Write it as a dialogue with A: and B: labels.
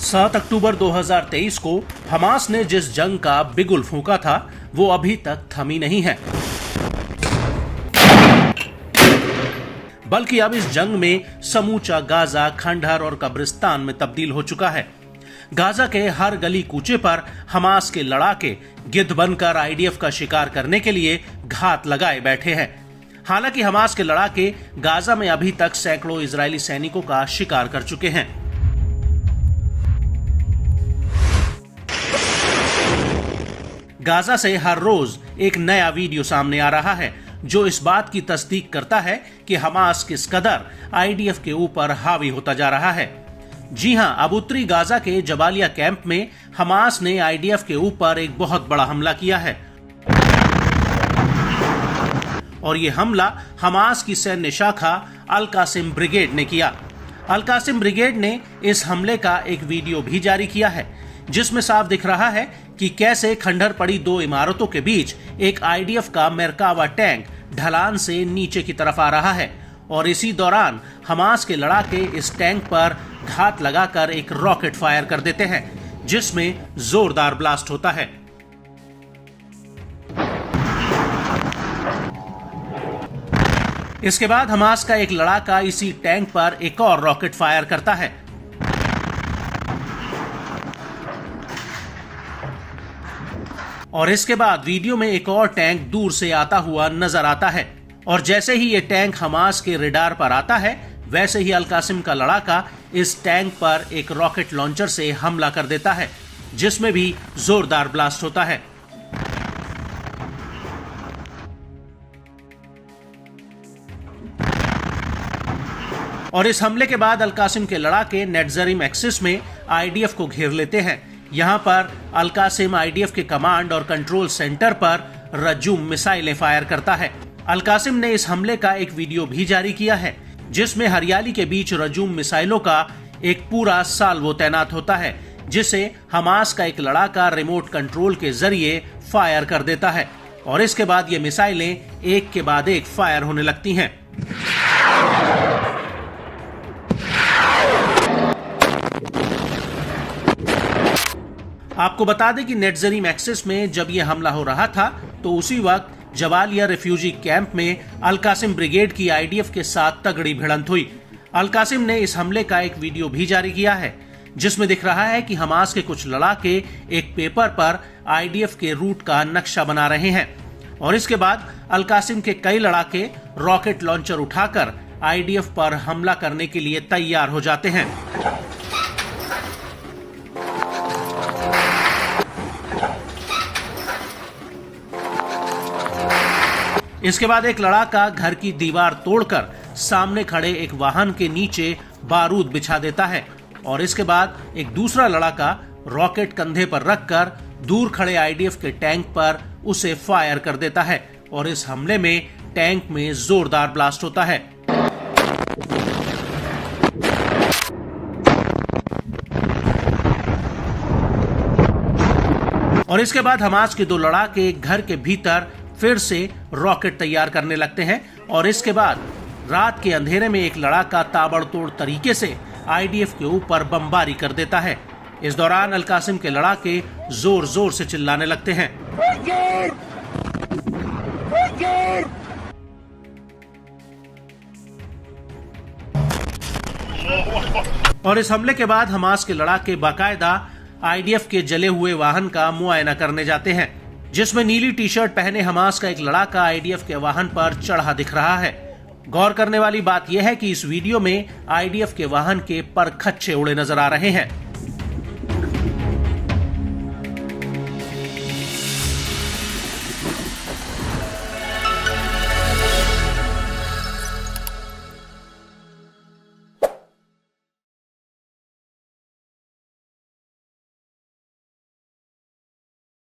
A: 7 अक्टूबर 2023 को हमास ने जिस जंग का बिगुल फूंका था वो अभी तक थमी नहीं है, बल्कि अब इस जंग में समूचा गाजा खंडहर और कब्रिस्तान में तब्दील हो चुका है। गाजा के हर गली कूचे पर हमास के लड़ाके गिद्ध बनकर आईडीएफ का शिकार करने के लिए घात लगाए बैठे हैं। हालांकि हमास के लड़ाके गाजा में अभी तक सैकड़ों इजरायली सैनिकों का शिकार कर चुके हैं। गाजा से हर रोज एक नया वीडियो सामने आ रहा है जो इस बात की तस्दीक करता है कि हमास किस कदर आईडीएफ के ऊपर हावी होता जा रहा है। जी हां, अब उत्तरी गाजा के जबालिया कैंप में हमास ने आईडीएफ के ऊपर एक बहुत बड़ा हमला किया है और ये हमला हमास की सैन्य शाखा अल कासिम ब्रिगेड ने किया। अल कासिम ब्रिगेड ने इस हमले का एक वीडियो भी जारी किया है जिसमें साफ दिख रहा है कि कैसे खंडहर पड़ी दो इमारतों के बीच एक आईडीएफ का मेरकावा टैंक ढलान से नीचे की तरफ आ रहा है और इसी दौरान हमास के लड़ाके इस टैंक पर घात लगाकर एक रॉकेट फायर कर देते हैं जिसमें जोरदार ब्लास्ट होता है। इसके बाद हमास का एक लड़ाका इसी टैंक पर एक और रॉकेट फायर करता है और इसके बाद वीडियो में एक और टैंक दूर से आता हुआ नजर आता है और जैसे ही ये टैंक हमास के रडार पर आता है वैसे ही अल कासिम का लड़ाका इस टैंक पर एक रॉकेट लॉन्चर से हमला कर देता है जिसमें भी जोरदार ब्लास्ट होता है। और इस हमले के बाद अल कासिम के लड़ाके नेटजरीम एक्सिस में आईडीएफ को घेर लेते हैं। यहां पर अल कासिम आईडीएफ के कमांड और कंट्रोल सेंटर पर रजूम मिसाइलें फायर करता है। अल कासिम ने इस हमले का एक वीडियो भी जारी किया है जिसमें हरियाली के बीच रजूम मिसाइलों का एक पूरा साल्वो तैनात होता है जिसे हमास का एक लड़ाका रिमोट कंट्रोल के जरिए फायर कर देता है और इसके बाद ये मिसाइलें एक के बाद एक फायर होने लगती हैं। आपको बता दें कि नेटजरीम एक्सिस में जब यह हमला हो रहा था तो उसी वक्त जबालिया रिफ्यूजी कैंप में अल कासिम ब्रिगेड की आईडीएफ के साथ तगड़ी भिड़ंत हुई। अल कासिम ने इस हमले का एक वीडियो भी जारी किया है जिसमें दिख रहा है कि हमास के कुछ लड़ाके एक पेपर पर आईडीएफ के रूट का नक्शा बना रहे हैं और इसके बाद अल कासिम के कई लड़ाके रॉकेट लॉन्चर उठाकर आईडीएफ पर हमला करने के लिए तैयार हो जाते हैं। इसके बाद एक लड़ाका घर की दीवार तोड़कर सामने खड़े एक वाहन के नीचे बारूद बिछा देता है और इसके बाद एक दूसरा लड़ाका रॉकेट कंधे पर रखकर दूर खड़े आईडीएफ के टैंक पर उसे फायर कर देता है और इस हमले में टैंक में जोरदार ब्लास्ट होता है। और इसके बाद हमास के दो लड़ाके घर के भीतर फिर से रॉकेट तैयार करने लगते हैं और इसके बाद रात के अंधेरे में एक लड़ाका ताबड़तोड़ तरीके से आईडीएफ के ऊपर बमबारी कर देता है। इस दौरान अल कासिम के लड़ाके जोर जोर से चिल्लाने लगते हैं और इस हमले के बाद हमास के लड़ाके बाकायदा आईडीएफ के जले हुए वाहन का मुआयना करने जाते हैं जिसमें नीली टी शर्ट पहने हमास का एक लड़ाका आईडीएफ के वाहन पर चढ़ा दिख रहा है। गौर करने वाली बात यह है कि इस वीडियो में आईडीएफ के वाहन के परखच्चे उड़े नजर आ रहे हैं।